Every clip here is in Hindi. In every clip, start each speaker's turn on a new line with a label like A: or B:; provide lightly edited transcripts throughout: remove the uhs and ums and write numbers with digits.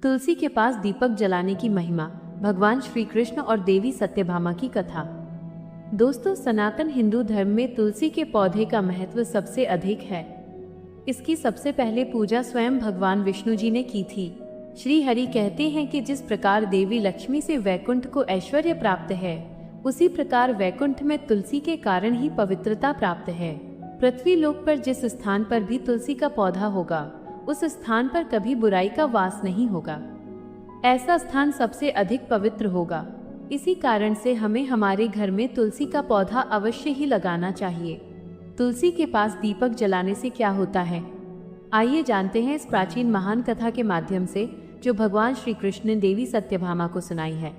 A: तुलसी के पास दीपक जलाने की महिमा, भगवान श्री कृष्ण और देवी सत्यभामा की कथा। दोस्तों, सनातन हिंदू धर्म में तुलसी के पौधे का महत्व सबसे अधिक है। इसकी सबसे पहले पूजा स्वयं भगवान विष्णु जी ने की थी। श्री हरि कहते हैं कि जिस प्रकार देवी लक्ष्मी से वैकुंठ को ऐश्वर्य प्राप्त है, उसी प्रकार वैकुंठ में तुलसी के कारण ही पवित्रता प्राप्त है। पृथ्वी लोक पर जिस स्थान पर भी तुलसी का पौधा होगा, उस स्थान पर कभी बुराई का वास नहीं होगा। ऐसा स्थान सबसे अधिक पवित्र होगा। इसी कारण से हमें हमारे घर में तुलसी का पौधा अवश्य ही लगाना चाहिए। तुलसी के पास दीपक जलाने से क्या होता है, आइए जानते हैं इस प्राचीन महान कथा के माध्यम से, जो भगवान श्री कृष्ण ने देवी सत्यभामा को सुनाई है।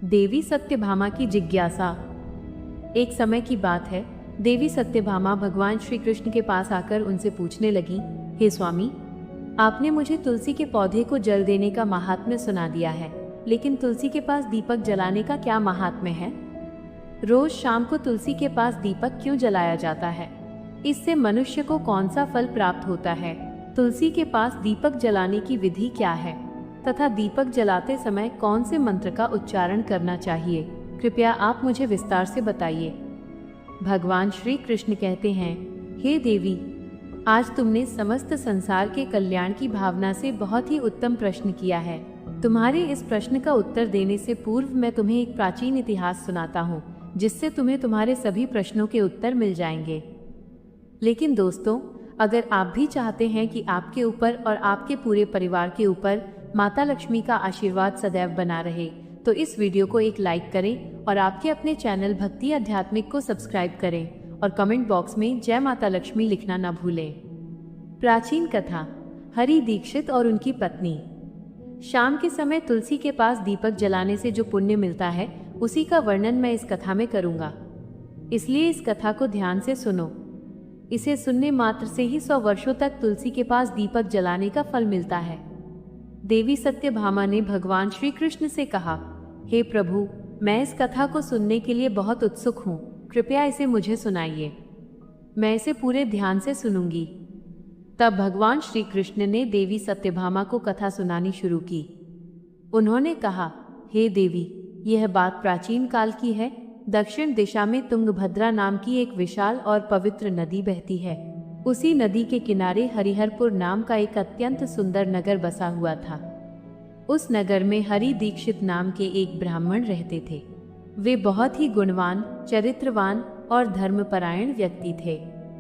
A: देवी सत्यभामा की जिज्ञासा। एक समय की बात है, देवी सत्यभामा भगवान श्री कृष्ण के पास आकर उनसे पूछने लगी, हे स्वामी, आपने मुझे तुलसी के पौधे को जल देने का महात्म्य सुना दिया है, लेकिन तुलसी के पास दीपक जलाने का क्या महात्म्य है? रोज शाम को तुलसी के पास दीपक क्यों जलाया जाता है? इससे मनुष्य को कौन सा फल प्राप्त होता है? तुलसी के पास दीपक जलाने की विधि क्या है तथा दीपक जलाते समय कौन से मंत्र का उच्चारण करना चाहिए? कृपया आप मुझे विस्तार से बताइए। भगवान श्री कृष्ण कहते हैं, हे देवी, आज तुमने समस्त संसार के कल्याण की भावना से बहुत ही उत्तम प्रश्न किया है। तुम्हारे इस प्रश्न का उत्तर देने से पूर्व मैं तुम्हें एक प्राचीन इतिहास सुनाता हूँ, जिससे तुम्हें तुम्हारे सभी प्रश्नों के उत्तर मिल जाएंगे। लेकिन दोस्तों, अगर आप भी चाहते हैं कि आपके ऊपर और आपके पूरे परिवार के ऊपर माता लक्ष्मी का आशीर्वाद सदैव बना रहे, तो इस वीडियो को एक लाइक करें और आपके अपने चैनल भक्ति आध्यात्मिक को सब्सक्राइब करें और कमेंट बॉक्स में जय माता लक्ष्मी लिखना न भूलें। प्राचीन कथा। हरि दीक्षित और उनकी पत्नी। शाम के समय तुलसी के पास दीपक जलाने से जो पुण्य मिलता है, उसी का वर्णन मैं इस कथा में करूंगा। इसलिए इस कथा को ध्यान से सुनो। इसे सुनने मात्र से ही 100 वर्षों तक तुलसी के पास दीपक जलाने का फल मिलता है। देवी सत्यभामा ने भगवान श्री कृष्ण से कहा, हे प्रभु, मैं इस कथा को सुनने के लिए बहुत उत्सुक हूँ, कृपया इसे मुझे सुनाइए। मैं इसे पूरे ध्यान से सुनूंगी। तब भगवान श्री कृष्ण ने देवी सत्यभामा को कथा सुनानी शुरू की। उन्होंने कहा, हे देवी, यह बात प्राचीन काल की है। दक्षिण दिशा में तुंगभद्रा नाम की एक विशाल और पवित्र नदी बहती है। उसी नदी के किनारे हरिहरपुर नाम का एक अत्यंत सुंदर नगर बसा हुआ था। उस नगर में हरि दीक्षित नाम के एक ब्राह्मण रहते थे। वे बहुत ही गुणवान, चरित्रवान और धर्मपरायण व्यक्ति थे।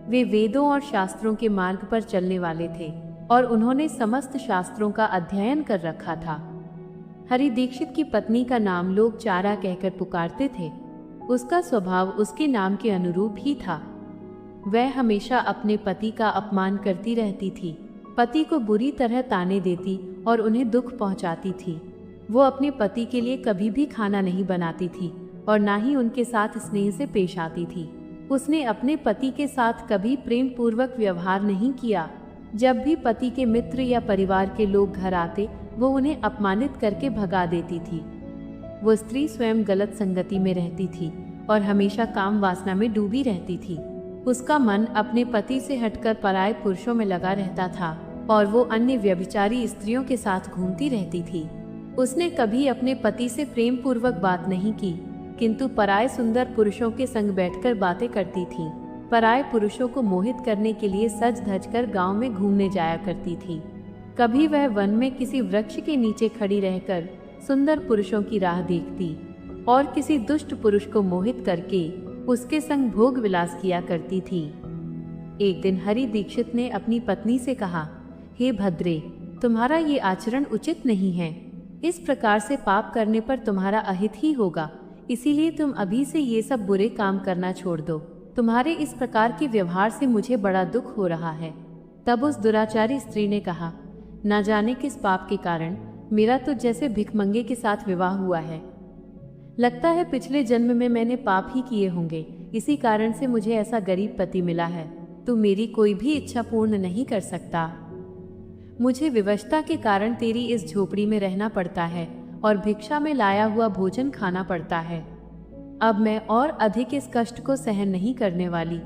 A: वे वेदों और शास्त्रों के मार्ग पर चलने वाले थे और उन्होंने समस्त शास्त्रों का अध्ययन कर रखा था। हरि दीक्षित की पत्नी का नाम लोग चारा कहकर पुकारते थे। उसका स्वभाव उसके नाम के अनुरूप ही था। वह हमेशा अपने पति का अपमान करती रहती थी, पति को बुरी तरह ताने देती और उन्हें दुख पहुंचाती थी। वो अपने पति के लिए कभी भी खाना नहीं बनाती थी और ना ही उनके साथ स्नेह से पेश आती थी। उसने अपने पति के साथ कभी प्रेम पूर्वक व्यवहार नहीं किया। जब भी पति के मित्र या परिवार के लोग घर आते, वो उन्हें अपमानित करके भगा देती थी। वो स्त्री स्वयं गलत संगति में रहती थी और हमेशा काम वासना में डूबी रहती थी। उसका मन अपने पति से हटकर पराये पुरुषों में लगा रहता था और वो अन्य व्यभिचारी स्त्रियों के साथ घूमती रहती थी। उसने कभी अपने पति से प्रेम पूर्वक बात नहीं की, किंतु पराये सुंदर पुरुषों के संग बैठकर बातें करती थी। पराये पुरुषों को मोहित करने के लिए सज धज कर गाँव में घूमने जाया करती थी। कभी वह वन में किसी वृक्ष के नीचे खड़ी रहकर सुंदर पुरुषों की राह देखती और किसी दुष्ट पुरुष को मोहित करके उसके संग भोग विलास किया करती थी। एक दिन हरि दीक्षित ने अपनी पत्नी से कहा, हे भद्रे, तुम्हारा ये आचरण उचित नहीं है। इस प्रकार से पाप करने पर तुम्हारा अहित ही होगा, इसीलिए तुम अभी से ये सब बुरे काम करना छोड़ दो। तुम्हारे इस प्रकार के व्यवहार से मुझे बड़ा दुख हो रहा है। तब उस दुराचारी स्त्री ने कहा, न जाने किस पाप के कारण मेरा तो जैसे भिखमंगे के साथ विवाह हुआ है। लगता है पिछले जन्म में मैंने पाप ही किए होंगे, इसी कारण से मुझे ऐसा गरीब पति मिला है। तू मेरी कोई भी इच्छा पूर्ण नहीं कर सकता। मुझे विवशता के कारण तेरी इस झोपड़ी में रहना पड़ता है और भिक्षा में लाया हुआ भोजन खाना पड़ता है। अब मैं और अधिक इस कष्ट को सहन नहीं करने वाली।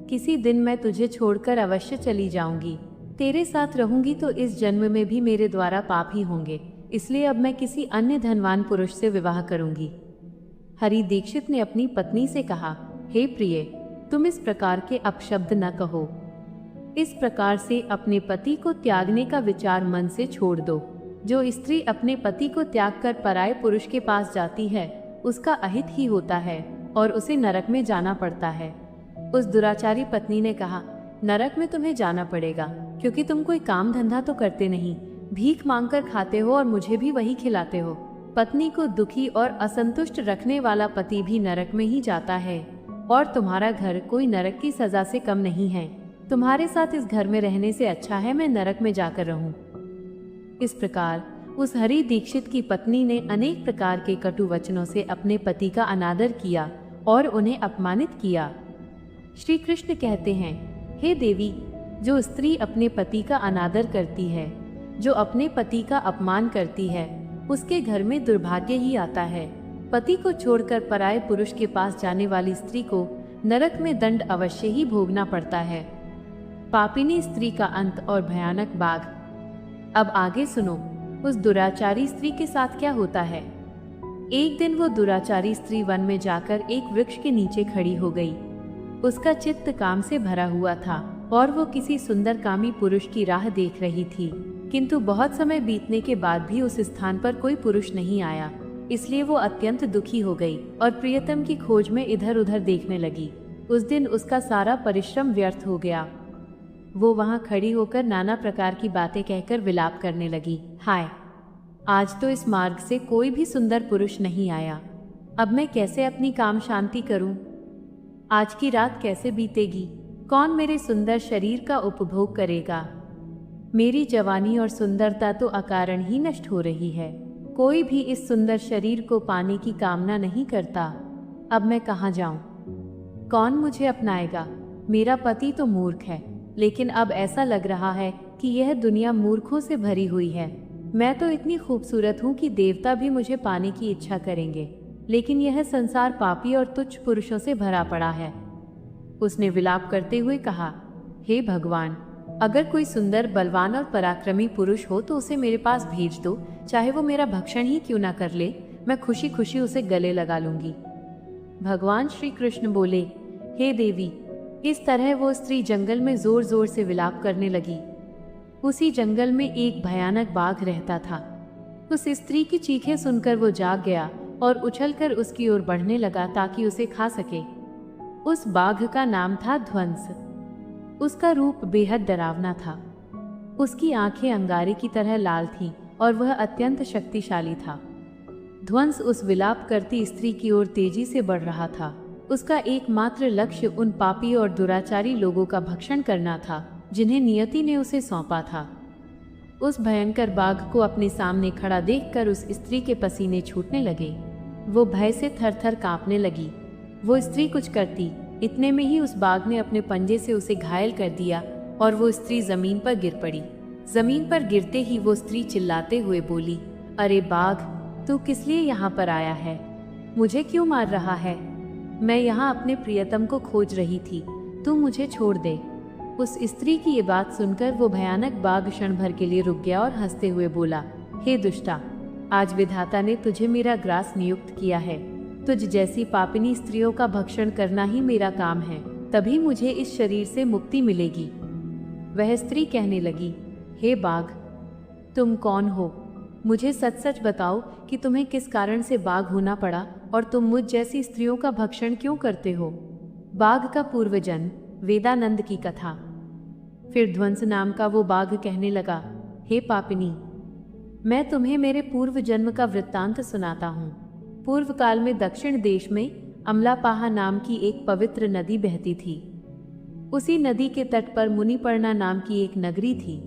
A: किसी दिन मैं तुझे छोड़कर अवश्य चली जाऊंगी। तेरे साथ रहूंगी तो इस जन्म में भी मेरे द्वारा पाप ही होंगे, इसलिए अब मैं किसी अन्य धनवान पुरुष से विवाह करूंगी। हरि दीक्षित ने अपनी पत्नी से कहा, हे प्रिय, तुम इस प्रकार के अपशब्द न कहो। इस प्रकार से अपने पति को त्यागने का विचार मन से छोड़ दो। जो स्त्री अपने पति को त्याग कर पराये पुरुष के पास जाती है, उसका अहित ही होता है और उसे नरक में जाना पड़ता है। उस दुराचारी पत्नी ने कहा, नरक में तुम्हें जाना पड़ेगा, क्योंकि तुम कोई काम धंधा तो करते नहीं, भीख मांगकर खाते हो और मुझे भी वही खिलाते हो। पत्नी को दुखी और असंतुष्ट रखने वाला पति भी नरक में ही जाता है, और तुम्हारा घर कोई नरक की सजा से कम नहीं है। तुम्हारे साथ इस घर में रहने से अच्छा है मैं नरक में जाकर रहूं। इस प्रकार उस हरि दीक्षित की पत्नी ने अनेक प्रकार के कटु वचनों से अपने पति का अनादर किया और उन्हें अपमानित किया। श्री कृष्ण कहते हैं, हे देवी, जो स्त्री अपने पति का अनादर करती है, जो अपने पति का अपमान करती है, उसके घर में दुर्भाग्य ही आता है। पति को छोड़कर पराये पुरुष के पास जाने वाली स्त्री को नरक में दंड अवश्य ही भोगना पड़ता है। पापिनी स्त्री का अंत और भयानक बाघ। अब आगे सुनो, उस दुराचारी स्त्री के साथ क्या होता है। एक दिन वो दुराचारी स्त्री वन में जाकर एक वृक्ष के नीचे खड़ी हो गई। उसका चित्त काम से भरा हुआ था और वो किसी सुंदर कामी पुरुष की राह देख रही थी, किंतु बहुत समय बीतने के बाद भी उस स्थान पर कोई पुरुष नहीं आया। इसलिए वो अत्यंत दुखी हो गई और प्रियतम की खोज में इधर उधर देखने लगी। उस दिन उसका सारा परिश्रम व्यर्थ हो गया। वो वहां खड़ी होकर नाना प्रकार की बातें कहकर विलाप करने लगी। हाय, आज तो इस मार्ग से कोई भी सुंदर पुरुष नहीं आया। अब मैं कैसे अपनी काम शांति करूं? आज की रात कैसे बीतेगी? कौन मेरे सुंदर शरीर का उपभोग करेगा? मेरी जवानी और सुंदरता तो अकारण ही नष्ट हो रही है। कोई भी इस सुंदर शरीर को पाने की कामना नहीं करता। अब मैं कहाँ जाऊं? कौन मुझे अपनाएगा? मेरा पति तो मूर्ख है, लेकिन अब ऐसा लग रहा है कि यह दुनिया मूर्खों से भरी हुई है। मैं तो इतनी खूबसूरत हूँ कि देवता भी मुझे पाने की इच्छा करेंगे, लेकिन यह संसार पापी और तुच्छ पुरुषों से भरा पड़ा है। उसने विलाप करते हुए कहा, हे भगवान, अगर कोई सुंदर, बलवान और पराक्रमी पुरुष हो तो उसे मेरे पास भेज दो, चाहे वो मेरा भक्षण ही क्यों ना कर ले, मैं खुशी खुशी उसे गले लगा लूंगी। भगवान श्री कृष्ण बोले, हे देवी। इस तरह वो स्त्री जंगल में जोर जोर से विलाप करने लगी। उसी जंगल में एक भयानक बाघ रहता था। उस स्त्री की चीखें सुनकर वो जाग गया और उछलकर उसकी ओर बढ़ने लगा ताकि उसे खा सके। उस बाघ का नाम था ध्वंस। उसका रूप बेहद डरावना था। उसकी आंखें अंगारे की तरह लाल थीं और वह अत्यंत शक्तिशाली था। ध्वंस उस विलाप करती स्त्री की ओर तेजी से बढ़ रहा था। उसका एकमात्र लक्ष्य उन पापी और दुराचारी लोगों का भक्षण करना था जिन्हें नियति ने उसे सौंपा था। उस भयंकर बाघ को अपने सामने खड़ा देखकर उस स्त्री के पसीने छूटने लगे। वो भय से थरथर कांपने लगी। वो स्त्री कुछ करती, इतने में ही उस बाघ ने अपने पंजे से उसे घायल कर दिया और वो स्त्री जमीन पर गिर पड़ी। जमीन पर गिरते ही वो स्त्री चिल्लाते हुए बोली, अरे बाघ, तू किस लिए यहाँ पर आया है? मुझे क्यों मार रहा है? मैं यहाँ अपने प्रियतम को खोज रही थी, तू मुझे छोड़ दे। उस स्त्री की ये बात सुनकर वो भयानक बाघ क्षण भर के लिए रुक गया और हंसते हुए बोला, हे दुष्टा, आज विधाता ने तुझे मेरा ग्रास नियुक्त किया है। तुझ जैसी पापिनी स्त्रियों का भक्षण करना ही मेरा काम है, तभी मुझे इस शरीर से मुक्ति मिलेगी। वह स्त्री कहने लगी, हे बाघ, तुम कौन हो? मुझे सच सच बताओ कि तुम्हें किस कारण से बाघ होना पड़ा और तुम मुझ जैसी स्त्रियों का भक्षण क्यों करते हो? बाघ का पूर्व जन्म, वेदानंद की कथा। फिर ध्वंस नाम का वो बाघ कहने लगा, हे पापिनी, मैं तुम्हें मेरे पूर्व जन्म का वृत्तांत सुनाता हूँ। पूर्व काल में दक्षिण देश में अमलापाहा नाम की एक पवित्र नदी बहती थी। उसी नदी के तट पर मुनिपर्णा नाम की एक नगरी थी।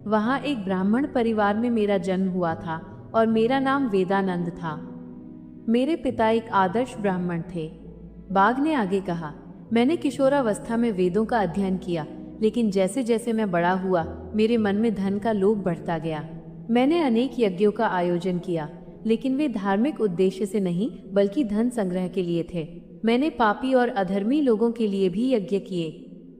A: वहाँ एक ब्राह्मण परिवार में मेरा जन्म हुआ था और मेरा नाम वेदानंद था। मेरे पिता एक आदर्श ब्राह्मण थे। बाघ ने आगे कहा, मैंने किशोरावस्था में वेदों का अध्ययन किया, लेकिन जैसे जैसे मैं बड़ा हुआ मेरे मन में धन का लोभ बढ़ता गया। मैंने अनेक यज्ञों का आयोजन किया, लेकिन वे धार्मिक उद्देश्य से नहीं बल्कि धन संग्रह के लिए थे। मैंने पापी और अधर्मी लोगों के लिए भी यज्ञ किए।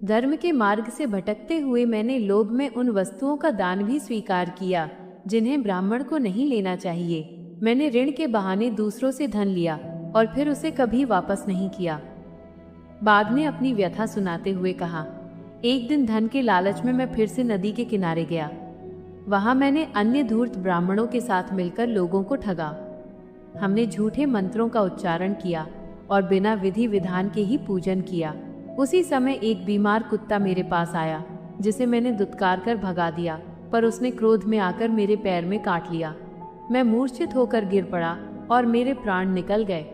A: धर्म के मार्ग से भटकते हुए मैंने लोभ में उन वस्तुओं का दान भी स्वीकार किया जिन्हें ब्राह्मण को नहीं लेना चाहिए। मैंने ऋण के बहाने दूसरों से धन लिया और फिर उसे कभी वापस नहीं किया। बाघ ने अपनी व्यथा सुनाते हुए कहा, एक दिन धन के लालच में मैं फिर से नदी के किनारे गया। वहां मैंने अन्य धूर्त ब्राह्मणों के साथ मिलकर लोगों को ठगा। हमने झूठे मंत्रों का उच्चारण किया और बिना विधि विधान के ही पूजन किया। उसी समय एक बीमार कुत्ता मेरे पास आया जिसे मैंने दुत्कार कर भगा दिया, पर उसने क्रोध में आकर मेरे पैर में काट लिया। मैं मूर्छित होकर गिर पड़ा और मेरे प्राण निकल गए।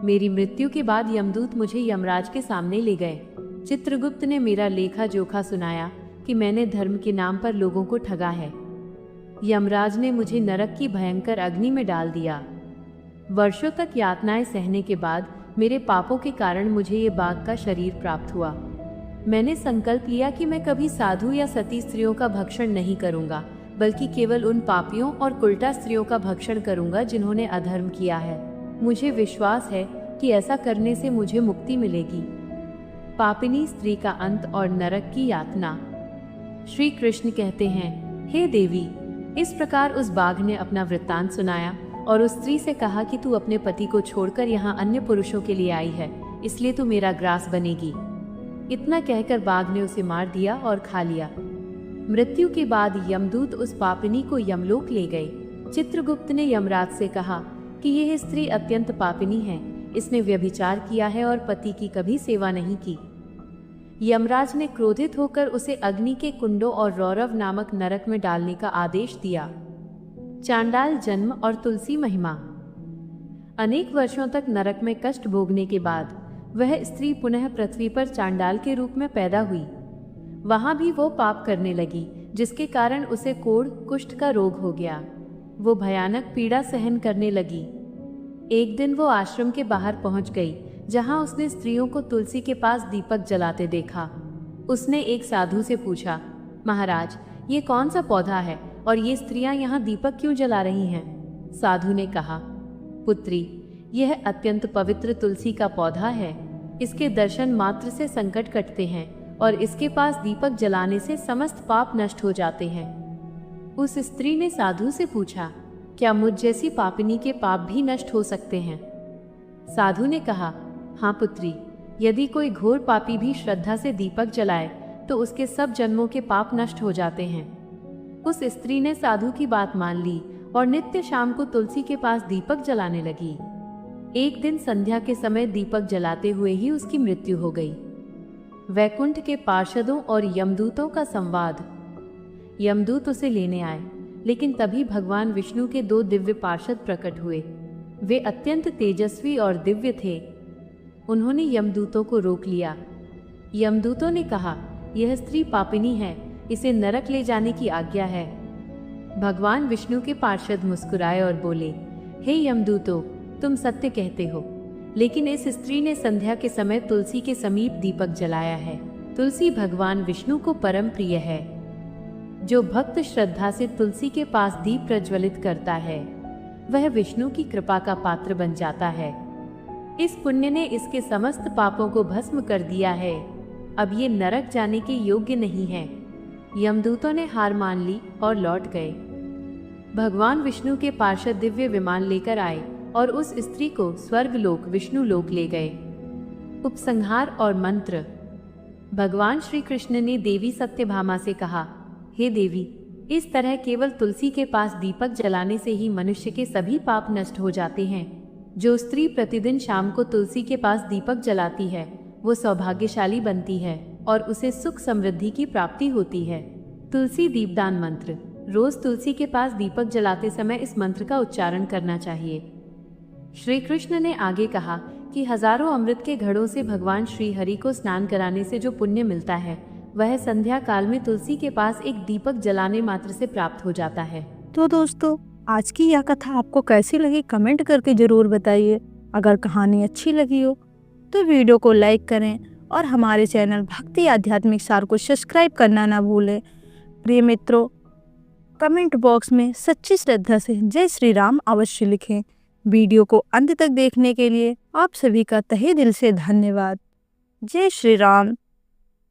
A: मेरी मृत्यु के बाद यमदूत मुझे यमराज के सामने ले गए। चित्रगुप्त ने मेरा लेखा जोखा सुनाया कि मैंने धर्म के नाम पर लोगों को ठगा है। यमराज ने मुझे नरक की भयंकर अग्नि में डाल दिया। वर्षों तक यातनाएं सहने के बाद मेरे पापों के कारण मुझे ये बाघ का शरीर प्राप्त हुआ। मैंने संकल्प लिया कि मैं कभी साधु या सती स्त्रियों का भक्षण नहीं करूंगा, बल्कि केवल उन पापियों और कुलटा स्त्रियों का भक्षण करूंगा जिन्होंने अधर्म किया है। मुझे विश्वास है कि ऐसा करने से मुझे मुक्ति मिलेगी। पापिनी स्त्री का अंत और नरक की यातना। श्री कृष्ण कहते हैं, हे देवी, इस प्रकार उस बाघ ने अपना वृत्तांत सुनाया और उस स्त्री से कहा कि तू अपने पति को छोड़कर यहाँ अन्य पुरुषों के लिए आई है, इसलिए तू मेरा ग्रास बनेगी। इतना कहकर बाघ ने उसे मार दिया और खा लिया। मृत्यु के बाद यमदूत उस पापिनी को यमलोक ले गए। चित्रगुप्त ने यमराज से कहा कि यह स्त्री अत्यंत पापिनी है, इसने व्यभिचार किया है और पति की कभी सेवा नहीं की। यमराज ने क्रोधित होकर उसे अग्नि के कुंडों और रौरव नामक नरक में डालने का आदेश दिया। चांडाल जन्म और तुलसी महिमा। अनेक वर्षों तक नरक में कष्ट भोगने के बाद वह स्त्री पुनः पृथ्वी पर चांडाल के रूप में पैदा हुई। वहां भी वो पाप करने लगी, जिसके कारण उसे कोढ़ कुष्ठ का रोग हो गया। वो भयानक पीड़ा सहन करने लगी। एक दिन वो आश्रम के बाहर पहुंच गई, जहां उसने स्त्रियों को तुलसी के पास दीपक जलाते देखा। उसने एक साधु से पूछा, महाराज, ये कौन सा पौधा है और ये स्त्रियां यहाँ दीपक क्यों जला रही हैं? साधु ने कहा, पुत्री, यह अत्यंत पवित्र तुलसी का पौधा है। इसके दर्शन मात्र से संकट कटते हैं और इसके पास दीपक जलाने से समस्त पाप नष्ट हो जाते हैं। उस स्त्री ने साधु से पूछा, क्या मुझ जैसी पापिनी के पाप भी नष्ट हो सकते हैं? साधु ने कहा, हाँ पुत्री, यदि कोई घोर पापी भी श्रद्धा से दीपक जलाए तो उसके सब जन्मों के पाप नष्ट हो जाते हैं। उस स्त्री ने साधु की बात मान ली और नित्य शाम को तुलसी के पास दीपक जलाने लगी। एक दिन संध्या के समय दीपक जलाते हुए ही उसकी मृत्यु हो गई। वैकुंठ के पार्षदों और यमदूतों का संवाद। यमदूत उसे लेने आए, लेकिन तभी भगवान विष्णु के 2 दिव्य पार्षद प्रकट हुए। वे अत्यंत तेजस्वी और दिव्य थे। उन्होंने यमदूतों को रोक लिया। यमदूतों ने कहा, यह स्त्री पापिनी है, इसे नरक ले जाने की आज्ञा है। भगवान विष्णु के पार्षद मुस्कुराए और बोले, हे यमदूतों, तुम सत्य कहते हो, लेकिन इस स्त्री ने संध्या के समय तुलसी के समीप दीपक जलाया है। तुलसी भगवान विष्णु को परम प्रिय है। जो भक्त श्रद्धा से तुलसी के पास दीप प्रज्वलित करता है, वह विष्णु की कृपा का पात्र बन जाता है। इस पुण्य ने इसके समस्त पापों को भस्म कर दिया है। अब ये नरक जाने के योग्य नहीं है। यमदूतों ने हार मान ली और लौट गए। भगवान विष्णु के पार्षद दिव्य विमान लेकर आए और उस स्त्री को स्वर्गलोक विष्णु लोक ले गए। उपसंहार और मंत्र। भगवान श्री कृष्ण ने देवी सत्यभामा से कहा, हे देवी, इस तरह केवल तुलसी के पास दीपक जलाने से ही मनुष्य के सभी पाप नष्ट हो जाते हैं। जो स्त्री प्रतिदिन शाम को तुलसी के पास दीपक जलाती है, वो सौभाग्यशाली बनती है और उसे सुख समृद्धि की प्राप्ति होती है। तुलसी दीपदान मंत्र। रोज तुलसी के पास दीपक जलाते समय इस मंत्र का उच्चारण करना चाहिए। श्री कृष्ण ने आगे कहा कि हजारों अमृत के घड़ों से भगवान श्री हरि को स्नान कराने से जो पुण्य मिलता है, वह संध्या काल में तुलसी के पास एक दीपक जलाने मात्र से प्राप्त हो जाता है।
B: तो दोस्तों, आज की यह कथा आपको कैसी लगी कमेंट करके जरूर बताइए। अगर कहानी अच्छी लगी हो तो वीडियो को लाइक करें और हमारे चैनल भक्ति आध्यात्मिक सार को सब्सक्राइब करना ना भूलें। प्रिय मित्रों, कमेंट बॉक्स में सच्ची श्रद्धा से जय श्री राम अवश्य लिखें। वीडियो को अंत तक देखने के लिए आप सभी का तहे दिल से धन्यवाद। जय श्री राम।